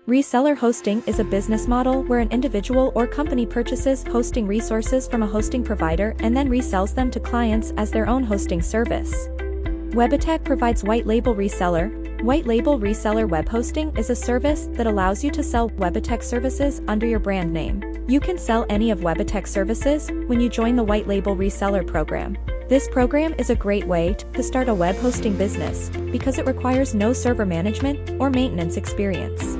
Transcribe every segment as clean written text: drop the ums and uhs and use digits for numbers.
Reseller hosting is a business model where an individual or company purchases hosting resources from a hosting provider and then resells them to clients as their own hosting service. Webitech provides white label reseller. White label reseller web hosting is a service that allows you to sell Webitech services under your brand name. You can sell any of Webitech services when you join the white label reseller program. This program is a great way to start a web hosting business because it requires no server management or maintenance experience.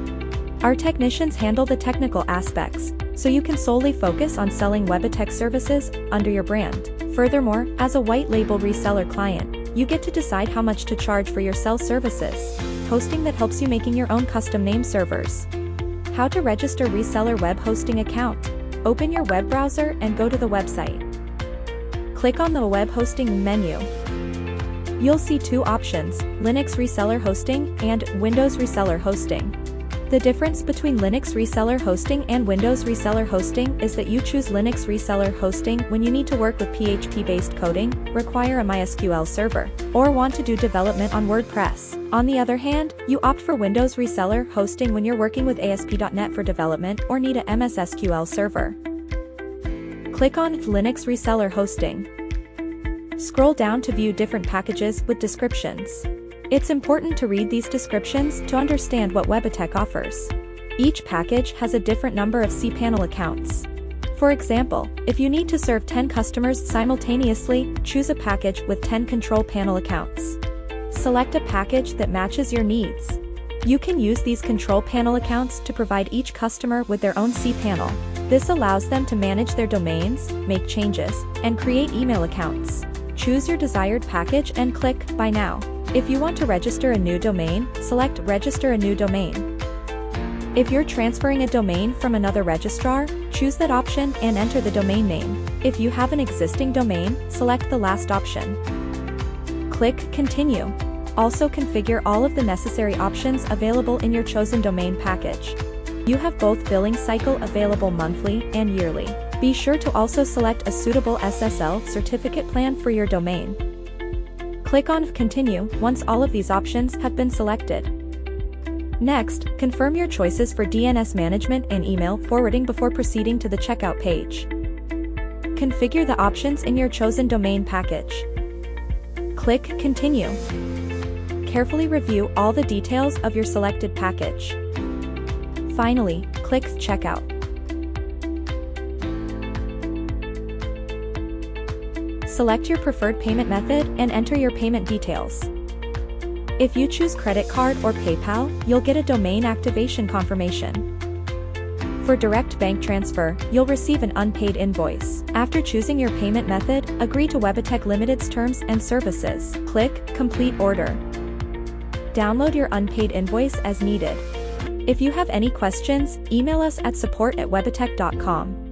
Our technicians handle the technical aspects, so you can solely focus on selling Webitech services under your brand. Furthermore, as a white label reseller client, you get to decide how much to charge for your sell services. Hosting that helps you making your own custom name servers. How to register Reseller Web Hosting Account. Open your web browser and go to the website. Click on the web hosting menu. You'll see two options, Linux Reseller Hosting and Windows Reseller Hosting. The difference between Linux Reseller Hosting and Windows Reseller Hosting is that you choose Linux Reseller Hosting when you need to work with PHP-based coding, require a MySQL server, or want to do development on WordPress. On the other hand, you opt for Windows Reseller Hosting when you're working with ASP.NET for development or need a MS SQL server. Click on Linux Reseller Hosting. Scroll down to view different packages with descriptions. It's important to read these descriptions to understand what Webitech offers. Each package has a different number of cPanel accounts. For example, if you need to serve 10 customers simultaneously, choose a package with 10 control panel accounts. Select a package that matches your needs. You can use these control panel accounts to provide each customer with their own cPanel. This allows them to manage their domains, make changes, and create email accounts. Choose your desired package and click Buy Now. If you want to register a new domain, select Register a New Domain. If you're transferring a domain from another registrar, choose that option and enter the domain name. If you have an existing domain, select the last option. Click Continue. Also configure all of the necessary options available in your chosen domain package. You have both billing cycle available monthly and yearly. Be sure to also select a suitable SSL certificate plan for your domain. Click on Continue once all of these options have been selected. Next, confirm your choices for DNS management and email forwarding before proceeding to the checkout page. Configure the options in your chosen domain package. Click Continue. Carefully review all the details of your selected package. Finally, click Checkout. Select your preferred payment method and enter your payment details. If you choose credit card or PayPal, you'll get a domain activation confirmation. For direct bank transfer, you'll receive an unpaid invoice. After choosing your payment method, agree to Webitech Limited's terms and services. Click Complete Order. Download your unpaid invoice as needed. If you have any questions, email us at support@webitech.com.